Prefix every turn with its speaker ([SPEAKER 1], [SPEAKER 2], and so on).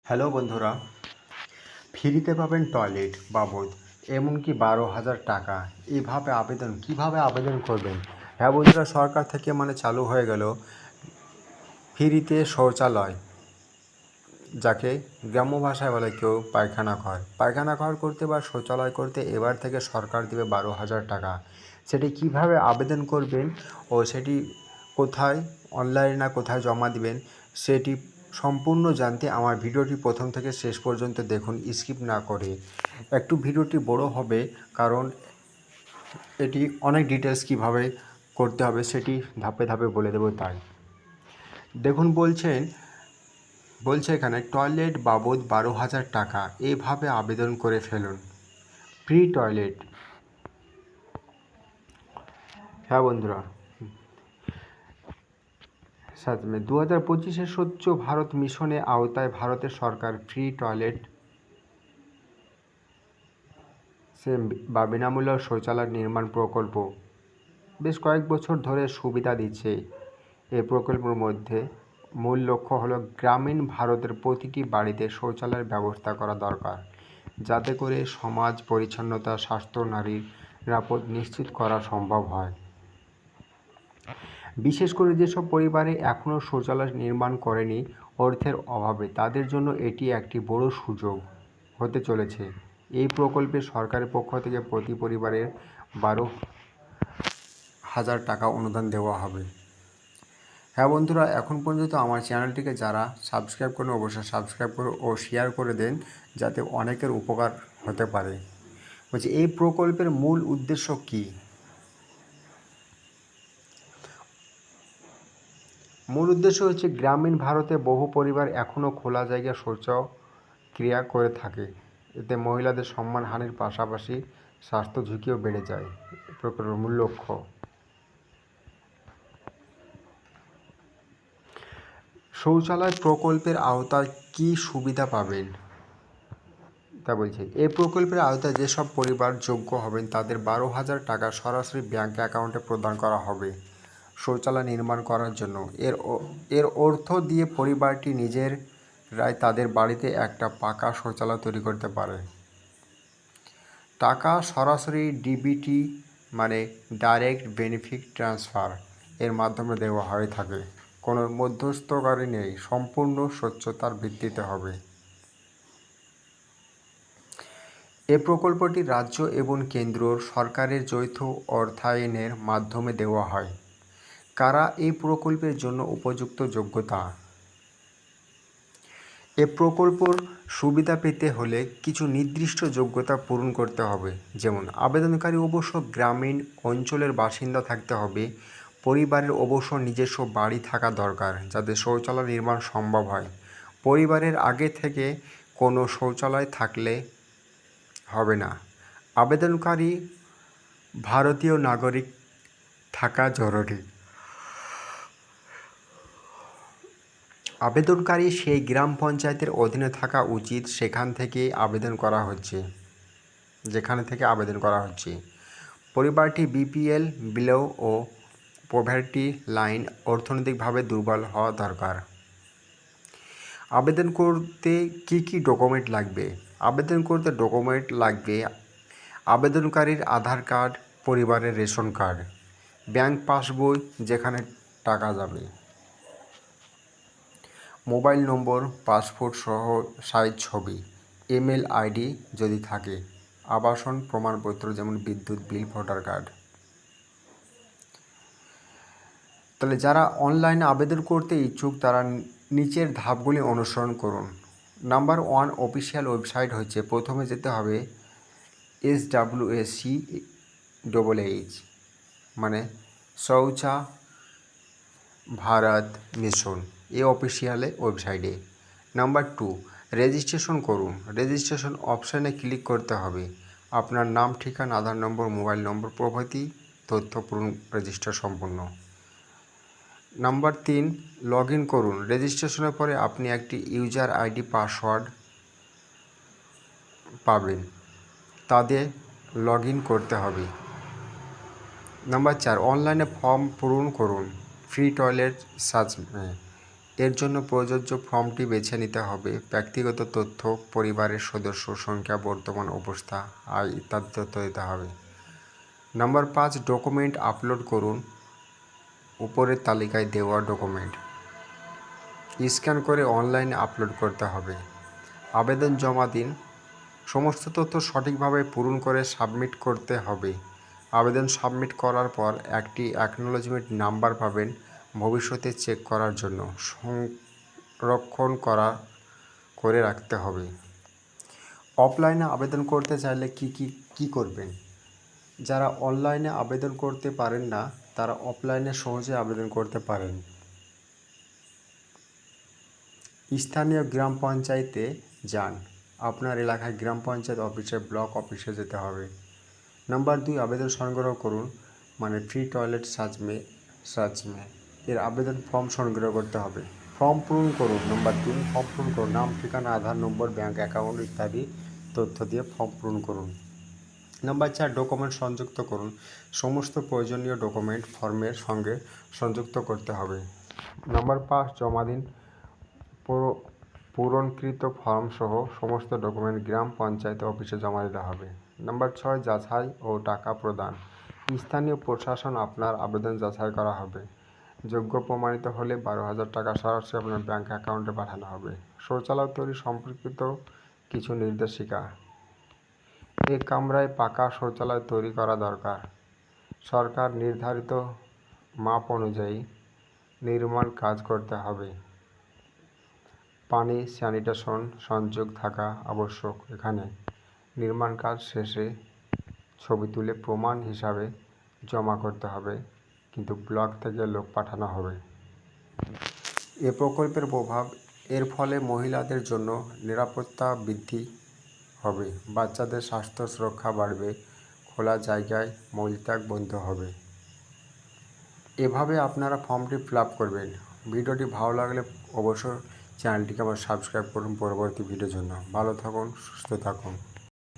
[SPEAKER 1] Hello বন্ধুরা, ফ্রিতে পাবেন টয়লেট বাবদ এমনকি 12,000 টাকা। কিভাবে আবেদন করবেন? হ্যাঁ বন্ধুরা, সরকার থেকে চালু হয়ে গেল ফ্রিতে শৌচালয়, যাকে গ্রাম্য ভাষায় বলে কেউ পায়খানা ঘর করতে বা শৌচালয় করতে এবার থেকে সরকার দেবে 12,000 টাকা। সেটি কিভাবে আবেদন করবেন ও সেটি কোথায় অনলাইনে না কোথায় জমা দিবেন সেটি সম্পূর্ণ জানতে আমার ভিডিওটি প্রথম থেকে শেষ পর্যন্ত দেখুন, স্কিপ না করে। একটু ভিডিওটি বড় হবে কারণ এটি অনেক ডিটেলস কিভাবে করতে হবে সেটি ধাপে ধাপে বলে দেবো। তাই দেখুন, বলছে এখানে টয়লেট বাবদ 12,000 টাকা, এইভাবে আবেদন করে ফেলুন। Free toilet. হ্যাঁ বন্ধুরা, 2025 স্বচ্ছ ভারত মিশনের আওতায় ভারতের সরকার ফ্রি টয়লেট বা বিনামূল্য শৌচালয় নির্মাণ প্রকল্প বেশ কয়েক বছর ধরে সুবিধা দিচ্ছে। এই প্রকল্পের মধ্যে মূল লক্ষ্য হলো গ্রামীণ ভারতের প্রতিটি বাড়িতে শৌচালয়ের ব্যবস্থা করা দরকার, যাতে করে সমাজ পরিচ্ছন্নতা, স্বাস্থ্য, নারীর নিরাপদ নিশ্চিত করা সম্ভব হয়। বিশেষ করে যেসব পরিবারে এখনও শৌচালয় নির্মাণ করেনি অর্থের অভাবে, তাদের জন্য এটি একটি বড় সুযোগ হতে চলেছে। এই প্রকল্পে সরকারের পক্ষ থেকে প্রতি পরিবারে 12,000 টাকা অনুদান দেওয়া হবে। হ্যাঁ বন্ধুরা, এখন পর্যন্ত আমার চ্যানেলটিকে যারা সাবস্ক্রাইব করেন অবশ্যই সাবস্ক্রাইব করে ও শেয়ার করে দেন, যাতে অনেকের উপকার হতে পারে। বলছি, এই প্রকল্পের মূল উদ্দেশ্য কী? মূল উদ্দেশ্য হচ্ছে গ্রামীণ ভারতে বহু পরিবার এখনও খোলা জায়গায় শৌচক্রিয়া করে থাকে। এতে মহিলাদের সম্মানহানির পাশাপাশি স্বাস্থ্য ঝুঁকিও বেড়ে যায়। প্রকল্পের মূল লক্ষ্য। শৌচালয় প্রকল্পের আওতায় কী সুবিধা পাবেন তা বলছে। এই প্রকল্পের আওতায় যেসব পরিবার যোগ্য হবেন তাদের 12,000 টাকা সরাসরি ব্যাঙ্ক অ্যাকাউন্টে প্রদান করা হবে শৌচালয় নির্মাণ করার জন্য। এর অর্থ দিয়ে পরিবারটি নিজেরাই তাদের বাড়িতে একটা পাকা শৌচালয় তৈরি করতে পারে। টাকা সরাসরি ডিবিটি মানে ডাইরেক্ট বেনিফিট ট্রান্সফার এর মাধ্যমে দেওয়া হয়ে থাকে। কোনো মধ্যস্থকারী নেই, সম্পূর্ণ স্বচ্ছতার ভিত্তিতে হবে। এ প্রকল্পটি রাজ্য এবং কেন্দ্র সরকারের যৌথ অর্থায়নের মাধ্যমে দেওয়া হয়। কারা এই প্রকল্পের জন্য উপযুক্ত যোগ্যতা? এ প্রকল্পর সুবিধা পেতে হলে কিছু নির্দিষ্ট যোগ্যতা পূরণ করতে হবে, যেমন আবেদনকারী অবশ্য গ্রামীণ অঞ্চলের বাসিন্দা থাকতে হবে। পরিবারের অবশ্য নিজস্ব বাড়ি থাকা দরকার যাতে শৌচালয় নির্মাণ সম্ভব হয়। পরিবারের আগে থেকে কোনো শৌচালয় থাকলে হবে না। আবেদনকারী ভারতীয় নাগরিক থাকা জরুরি। আবেদনকারী সেই গ্রাম পঞ্চায়েতের অধীনে থাকা উচিত যেখানে থেকে আবেদন করা হচ্ছে। পরিবারটি বিপিএল বিলো ও পভার্টি লাইন অর্থনৈতিকভাবে দুর্বল হওয়া দরকার। আবেদন করতে কী ডকুমেন্ট লাগবে? আবেদন করতে ডকুমেন্ট লাগবে আবেদনকারীর আধার কার্ড, পরিবারের রেশন কার্ড, ব্যাংক পাসবই যেখানে টাকা যাবে, মোবাইল নম্বর, পাসপোর্ট সহ সাইজ ছবি, ইমেল আইডি যদি থাকে, আবাসন প্রমাণপত্র যেমন বিদ্যুৎ বিল, ভোটার কার্ড। তাহলে যারা অনলাইনে আবেদন করতে ইচ্ছুক তারা নিচের ধাপগুলি অনুসরণ করুন। নাম্বার 1, অফিসিয়াল ওয়েবসাইট হচ্ছে, প্রথমে যেতে হবে SWACHH মানে শৌচা ভারত মিশন, এই অফিসিয়ালে ওয়েবসাইটে। নাম্বার 2, রেজিস্ট্রেশন করুন। রেজিস্ট্রেশন অপশানে ক্লিক করতে হবে। আপনার নাম, ঠিকানা, আধার নম্বর, মোবাইল নম্বর প্রভৃতি তথ্য পূরণ, রেজিস্টার সম্পূর্ণ। নাম্বার 3, লগ ইন করুন। রেজিস্ট্রেশনের পরে আপনি একটি ইউজার আইডি পাসওয়ার্ড পাবেন, তাদের লগ ইন করতে হবে। নাম্বার 4, অনলাইনে ফর্ম পূরণ করুন। ফ্রি টয়লেট সার্চ এর জন্য প্রযোজ্য ফর্মটি বেছে নিতে হবে। ব্যক্তিগত তথ্য, পরিবারের সদস্য সংখ্যা, বর্তমান অবস্থা, আয় ইত্যাদি তথ্য দিতে হবে। নাম্বার 5, ডকুমেন্ট আপলোড করুন। উপরের তালিকায় দেওয়া ডকুমেন্ট স্ক্যান করে অনলাইনে আপলোড করতে হবে। আবেদন জমা দিন। সমস্ত তথ্য সঠিকভাবে পূরণ করে সাবমিট করতে হবে। আবেদন সাবমিট করার পর একটি অ্যাকনোলেজমেন্ট নাম্বার পাবেন ভবিষ্যতে চেক করার জন্য। সংরক্ষণ করে রাখতে হবে। অফলাইনে আবেদন করতে চাইলে কি করবেন? যারা অনলাইনে আবেদন করতে পারেন না তারা অফলাইনে সহজে আবেদন করতে পারেন। স্থানীয় গ্রাম পঞ্চায়েতে যান। আপনার এলাকায় গ্রাম পঞ্চায়েত অফিসে, ব্লক অফিসে যেতে হবে। নাম্বার 2, আবেদন সংগ্রহ করুন, মানে ফ্রি টয়লেট সার্চমে এর আবেদন ফর্ম সংগ্রহ করতে হবে। ফর্ম পূরণ করুন। নাম্বার 3, ফর্ম পূরণ করুন। নাম, ঠিকানা, আধার নম্বর, ব্যাঙ্ক অ্যাকাউন্ট ইত্যাদি তথ্য দিয়ে ফর্ম পূরণ করুন। নাম্বার 4, ডকুমেন্ট সংযুক্ত করুন। সমস্ত প্রয়োজনীয় ডকুমেন্ট ফর্মের সঙ্গে সংযুক্ত করতে হবে। নাম্বার 5, জমা দিন। পূরণকৃত ফর্ম সহ সমস্ত ডকুমেন্ট গ্রাম পঞ্চায়েত অফিসে জমা দিতে হবে। নাম্বার 6, যাচাই ও টাকা প্রদান। স্থানীয় প্রশাসন আপনার আবেদন যাচাই করা হবে। যোগ্য প্রমাণিত হলে 12,000 টাকা সরাসরি আপনার ব্যাঙ্ক অ্যাকাউন্টে পাঠানো হবে। শৌচালয় তৈরি সম্পর্কিত কিছু নির্দেশিকা। এক কামরায় পাকা শৌচালয় তৈরি করা দরকার। সরকার নির্ধারিত মাপ অনুযায়ী নির্মাণ কাজ করতে হবে। পানি, স্যানিটেশন সংযোগ থাকা আবশ্যক। এখানে নির্মাণ কাজ শেষে ছবি তুলে প্রমাণ হিসাবে জমা করতে হবে, কিন্তু ব্লক থেকে লোক পাঠানো হবে। এ প্রকল্পের প্রভাব: এর ফলে মহিলাদের জন্য নিরাপত্তা বৃদ্ধি হবে, বাচ্চাদের স্বাস্থ্য সুরক্ষা বাড়বে, খোলা জায়গায় মলত্যাগ বন্ধ হবে। এভাবে আপনারা ফর্মটি ফিল আপ করবেন। ভিডিওটি ভালো লাগলে অবশ্যই চ্যানেলটিকে আবার সাবস্ক্রাইব করুন পরবর্তী ভিডিওর জন্য। ভালো থাকুন, সুস্থ থাকুন।